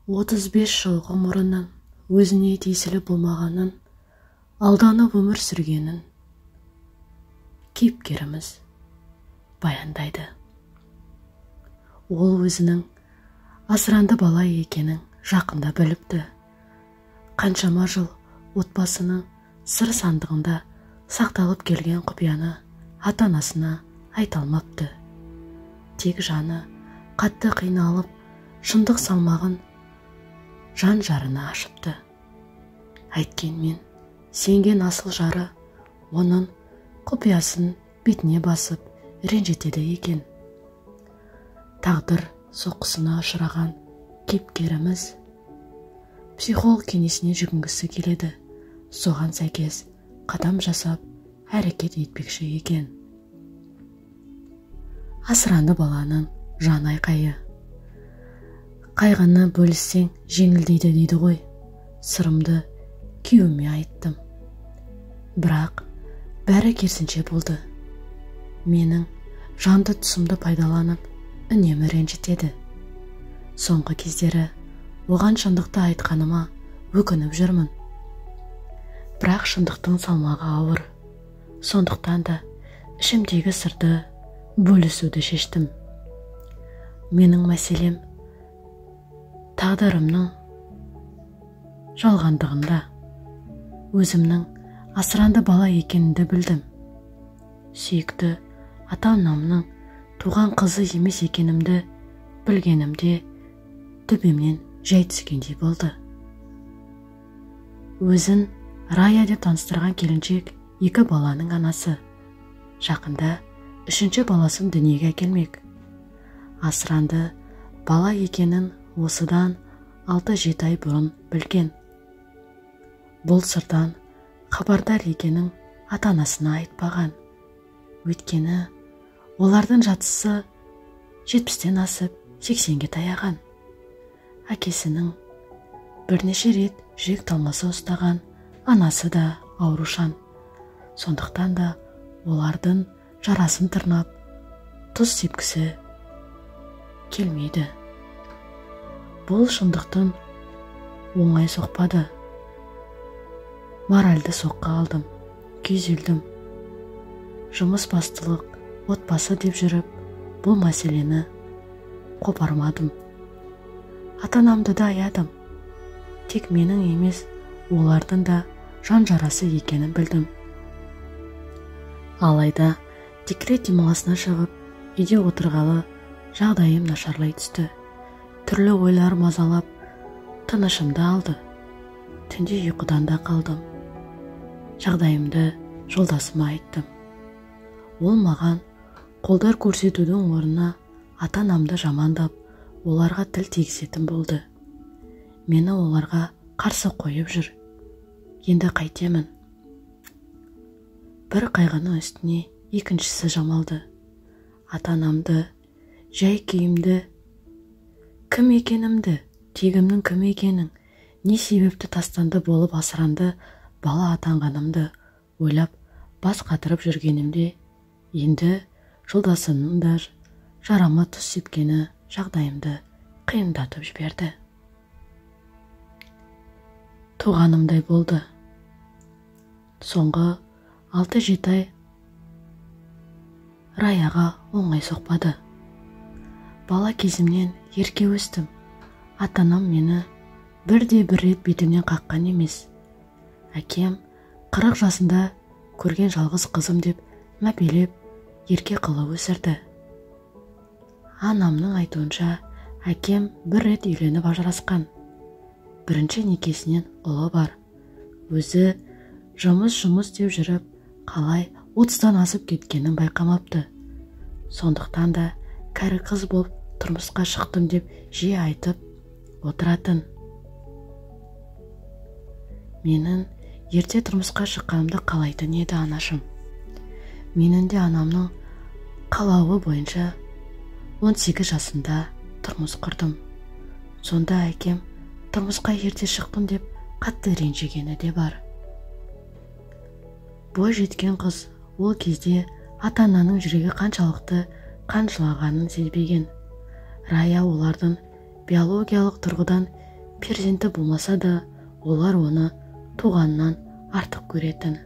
35 жыл ғұмырының өзіне тиесілі болмағанын, алданып өмір сүргенін кейіпкеріміз баяндайды. Ол өзінің асыранды бала екенін жақында біліпті. Қаншама жыл отбасының сыр сандығында сақталып келген құпияны ата-анасына айта алмапты. Тек жаны қатты қиналып, шындық салмағын жан жарына ашыпты. Әйткенмен, сенген асыл жары оның құпиясын бетіне басып ренжітеді екен. Тағдыр соққысына ұшыраған кейіпкеріміз психолог кеңесіне жүгінгісі келеді. Соған сәйкес қадам жасап әрекет етпекші екен. Асыранды баланың жан айқайы. Қайғыны бөліссең жеңілдейді дейді ғой. Сырымды күйеуіме айттым. Бірақ бәрі керісінше болды. Менің жанды тұсымды пайдаланып, үнемі ренжітеді. Соңғы кездері оған шындықты айтқаныма өкініп жүрмін. Бірақ шындықтың салмағы ауыр. Сондықтан да ішімдегі сырды бөлісуді шештім. Менің мәселем тағдырымның жалғандығында, өзімнің асыранды бала екенімді білдім. Сүйікті ата-анамның туған қызы емес екенімді білгенімде төбемнен жай түскендей болды. Өзін Рая деп таныстырған келіншек 2 баланың анасы. Жақында 3-ші баласын дүниеге әкелмек. Асыранды бала екенін осыдан 6-7 ай бұрын білген. Бұл сырдан хабардар екенін ата-анасына айтпаған. Өйткені олардың жатысы 70-тен асып 80-ге таяған. Әкесінің бірнеше рет жүрек талмасы ұстаған, анасы да аурушан. Сондықтан да олардың жарасын тырнап, тұз сепкісі келмейді. Бұл шындықтың оңай соқпады. Моральды соққы алдым, күйзелдім. Жұмыс бастылық, отбасы деп жүріп, бұл мәселені қопармадым. Ата-анамды да аядым. Тек менің емес, олардың да жан жарасы екенін білдім. Алайда декрет демалысына шығып, үйде отырғалы жағдайым нашарлай түсті. Түрлі ойлар мазалап, тынышымды алды. Түнде ұйқыдан да қалдым. Жағдайымды жолдасыма айттым. Ол маған қолдар көрсетудің орнына ата-анамды жамандап, оларға тіл тигізетін болды. Мені оларға қарсы қойып жүр. Енді қайтемін. Бір қайғының үстіне екіншісі жамалды. Ата-анамды, жай күйімді, кім екенімді, тегімнің кім екенін, не себепті тастанды болып асыранды бала атанғанымды ойлап бас қатырып жүргенімде, енді жолдасының да жарама тұз сепкені жағдайымды қиындатып жіберді. Туғанымдай болды. Соңғы 6-7 ай Раяға оңай соқпады. Бала кезімнен ерке өстім. Ата-анам мені бірде-бір рет бетімнен қаққан емес. Әкем 40 жасында көрген жалғыз қызым деп мәпелеп, ерке қылып өсірді. Анамның айтуынша, әкем бір рет үйленіп ажырасқан. Бірінші некесінен ұлы бар. Өзі жұмыс деп жүріп, қалай 30-тан асып кеткенін байқамапты. Сондықтан да кәрі қыз болып тұрмысқа шықтым деп жиі айтып отыратын. Менің ерте тұрмысқа шыққанымды қалайтын еді анашым. Менің де анамның қалауы бойынша 18 жасында тұрмыс құрдым. Сонда әкем тұрмысқа ерте шықтым деп қатты ренжігені де бар. Бой жеткен қыз ол кезде ата-ананың жүрегі қаншалықты қан жылағанын сезбеген. Рая олардың биологиялық тұрғыдан перзенті болмаса да, олар оны туғаннан артық көретін.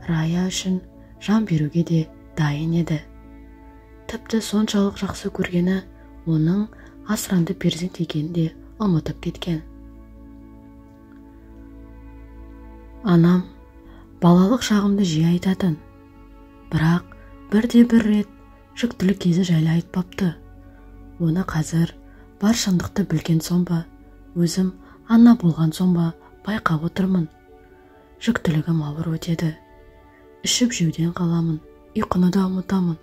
Рая үшін жан беруге де дайын еді. Тіпті соншалық жақсы көргені оның асыранды перзент екенін де ұмытып кеткен. Анам балалық шағымды жиі айтатын, бірақ бірде-бір рет жүктілік кезі жайлы айтпапты. Оны қазір бар шындықты білген соң ба, өзім ана болған соң ба байқап отырмын. Жүктілігім ауыр өтеді. Ішіп жеуден қаламын, ұйқыны да ұмытамын.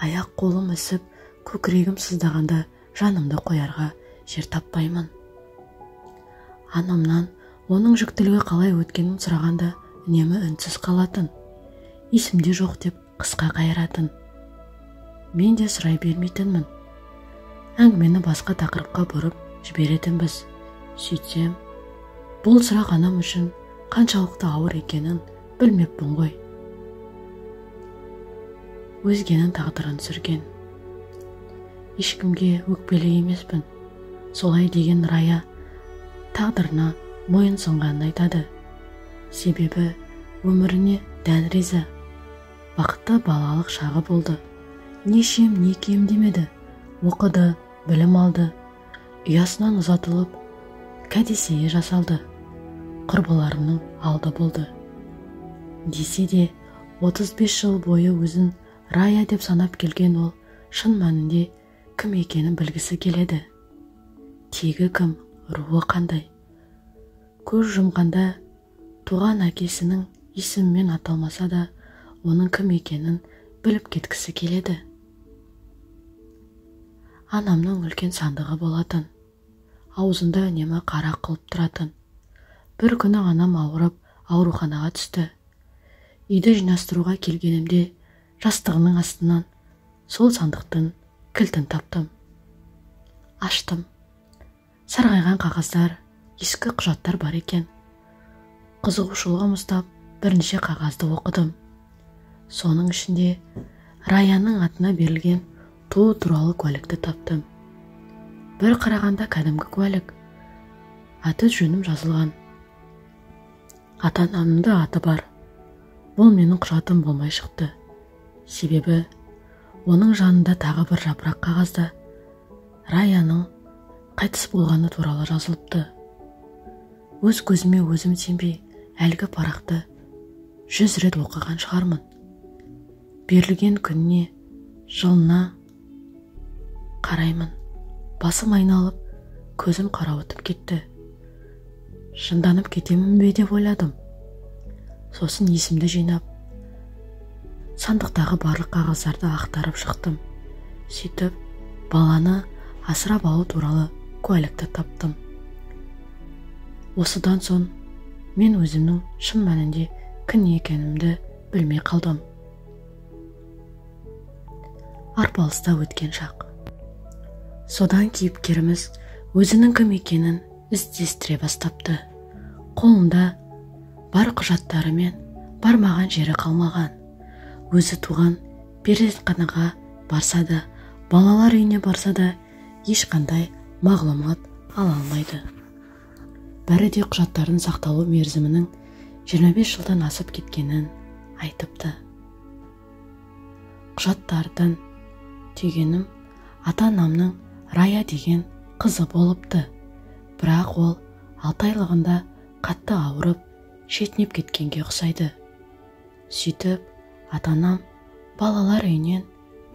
Аяқ қолым ісіп, көкірегім сыздағанда жанымды қоярға жер таппаймын. Анамнан оның жүктілігі қалай өткенін сұрағанда үнемі үнсіз қалатын. Есімде жоқ деп қысқа қайыратын. Мен де сұрай бермейтінмін. Әңгімені басқа тақырыпқа бұрып жіберетінбіз. Сөйтсем, бұл сұрақ анам үшін қаншалықты ауыр екенін білмеппін ғой. Өзгенің тағдырын сүрген. Ешкімге өкпелі емеспін. Солай деген Рая тағдырына мойын сұнғанын айтады. Себебі өміріне дән риза. Бақытты балалық шағы болды. Не ішем, не кием демеді. Оқыды, білім алды. Ұясынан ұзатылып, кәдесие жасалды. Құрбыларының алды болды. Десе де 35 жыл бойы өзін Рая деп санап келген ол шын мәнінде кім екенін білгісі келеді. Тегі кім, руы қандай. Көз жұмғанда туған әкесінің есімімен аталмаса да, оның кім екенін біліп кеткісі келеді. Анамның үлкен сандығы болатын. Аузында үнемі қара қылып тұратын. Бір күні анам ауырып, ауруханаға түсті. Үйді жинастыруға келгенімде жастығының астынан сол сандықтың кілтін таптым. Аштым. Сарғайған қағаздар, ескі құжаттар бар екен. Қызығушылығым ұстап, бірнеше қағазды оқыдым. Соның ішінде Раяның атына берілген туу туралы куәлікті таптым. Бір қарағанда кәдімгі куәлік. Аты жөнім жазылған. Ата-анамның да аты бар. Бұл менің құжатым болмай шықты. Себебі оның жанында тағы бір жапырақ қағазда Раяның қайтыс болғаны туралы жазылыпты. Өз көзіме өзім сенбей, әлгі парақты 100 рет оқыған шығармын. Берілген күніне, жылына қараймын. Басым айналып, көзім қарауытып кетті. Жынданып кетемін бе деп ойладым. Сосын есімді жинап, сандықтағы барлық қағаздарды ақтарып шықтым. Сөйтіп, баланы асырап алу туралы куәлікті таптым. Осыдан соң мен өзімнің шын мәнінде кім екенімді білмей қалдым. Арпалыста өткен шақ. Содан кейіпкеріміз өзінің кім екенін іздестіре бастапты. Қолында бар құжаттарымен бармаған жері қалмаған. Өзі туған перзентханаға барса да, балалар үйіне барса да, ешқандай мағлұмат ала алмайды. Бәрі де құжаттардың сақталу мерзімінің 25 жылдан асып кеткенін айтыпты. Құжаттардан түйгенім ата-анамның Рая деген қызы болыпты. Бірақ ол 6 айлығында қатты ауырып, шетінеп кеткенге ұқсайды. Сөйтіп, ата-анам балалар үйінен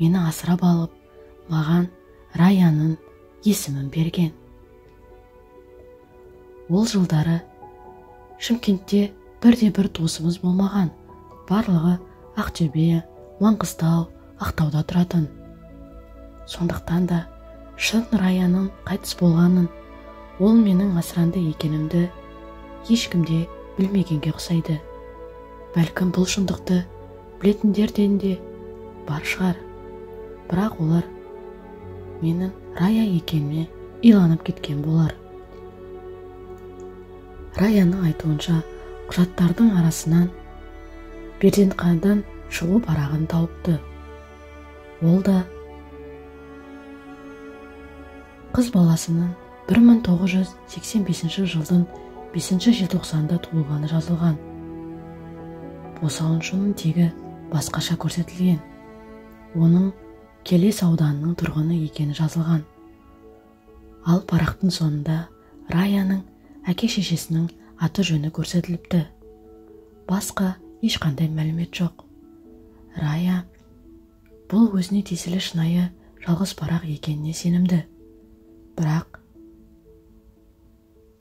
мені асырап алып, маған Раяның есімін берген. Ол жылдары Шымкентте бірде-бір туысымыз болмаған. Барлығы Ақтөбе, Маңғыстау, Ақтауда тұратын. Сондықтан да шын Раяның қайтыс болғанын, ол менің асыранды екенімді ешкімде білмегенге ұқсайды. Бәлкім бұл шындықты білетіндерден де бар шығар. Бірақ олар менің Рая екеніме иланып кеткен болар. Раяның айтуынша, құжаттардың арасынан перзентханадан шығу парағын тауыпты. Ол да қыз баласының 1985 жылдың 5 желтоқсанында туылғаны жазылған. Босауыншының тегі басқаша көрсетілген. Оның Келес ауданының тұрғыны екені жазылған. Ал парақтың сонында Раяның әке-шешесінің аты жөні көрсетіліпті. Басқа ешқандай мәлімет жоқ. Рая бұл өзіне тиесілі шынайы жалғыз парақ екеніне сенімді. Бірақ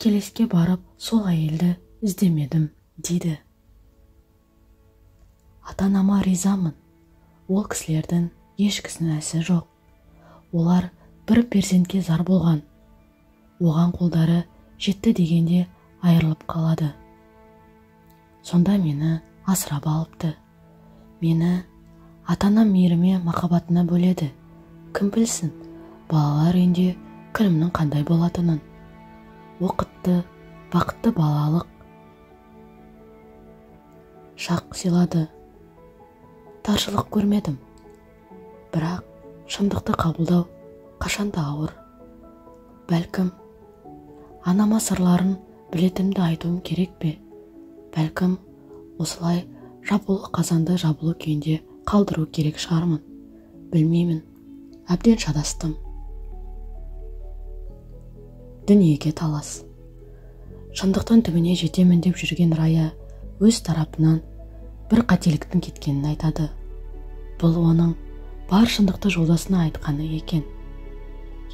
Келеске барып сол әйелді іздемедім дейді. Ата-анама ризамын. Ол кісілердің ешкісінің әсі жоқ. Олар бір перзентке зар болған. Оған қолдары жетті дегенде айырылып қалады. Сонда мені асырап алыпты. Мені ата-анам мейіріме махаббатына бөледі. Кім білсін, балалар үйінде күнімнің қандай болатынын. Оқытты, бақытты балалық шақ сыйлады. Таршылық көрмедім. Бірақ шындықты қабылдау қашанда ауыр. Бәлкім, анама сырларын білетімді айтуым керек пе? Бәлкім, осылай жабулы қазанды жабулы күйінде қалдыру керек шығармын. Білмеймін, әбден шатастым. Дүниеге талас. Шындықтың түбіне жетемін деп жүрген Рая өз тарапынан бір қателіктің кеткенін айтады. Бұл оның бар шындықты жолдасына айтқаны екен.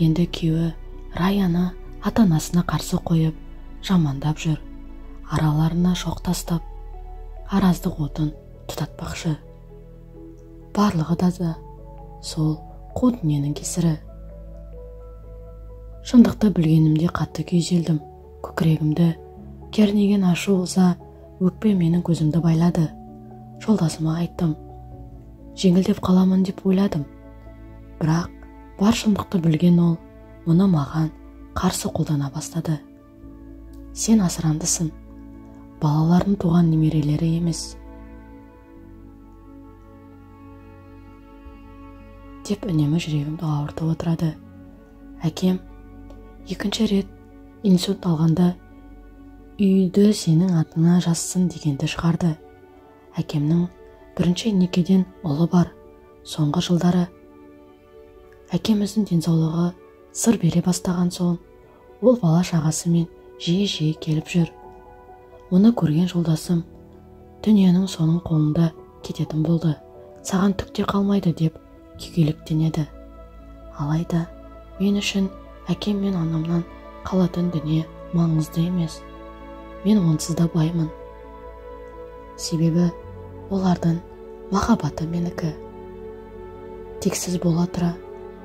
Енді күйеуі Раяны ата-анасына қарсы қойып, жамандап жүр. Араларына шоқ тастап, араздық отын тұтатпақшы. Барлығы да сол қу дүниенің кесірі. Шындықты білгенімде қатты күйзелдім. Көкірегімді кернеген ашу ыза, өкпе менің көзімді байлады. Жолдасыма айттым. Жеңілдеп қаламын деп ойладым. Бірақ бар шындықты білген ол, оны маған қарсы қолдана бастады. Сен асырандысың. Балалардың туған немерелері емес. Деп үнемі жүрегімді ауыртып отырады. Әкем екінші рет инсульт алғанда үйді сенің атыңа жазсын дегенді шығарды. Әкемнің бірінші некеден ұлы бар. Соңғы жылдары әкеміздің денсаулығы сыр бере бастаған соң, ол бала шағасымен жиі келіп жүр. Оны көрген жолдасым, дүниенің соның қолында кететін болды. Саған түк те қалмайды деп күйгелектенеді. Алайда мен үшін әкем мен анамнан қалатын дүние маңызды емес. Мен онсыз да баймын. Себебі олардың махаббаты менікі. Тексіз бола тұра,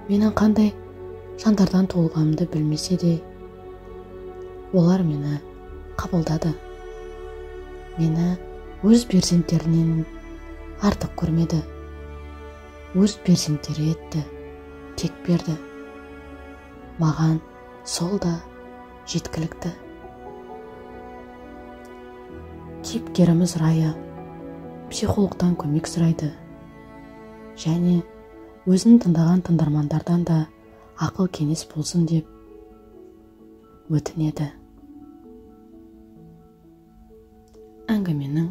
менің қандай жандардан туылғанымды білмесе де, олар мені қабылдады. Мені өз перзенттерінен артық көрмеді. Өз перзенттері етті, тек берді. Маған сол да жеткілікті. Кейіпкеріміз Рая психологтан көмек сұрайды. Және өзін тыңдаған тыңдармандардан да ақыл кеңес болсын деп өтінеді. Әңгіменің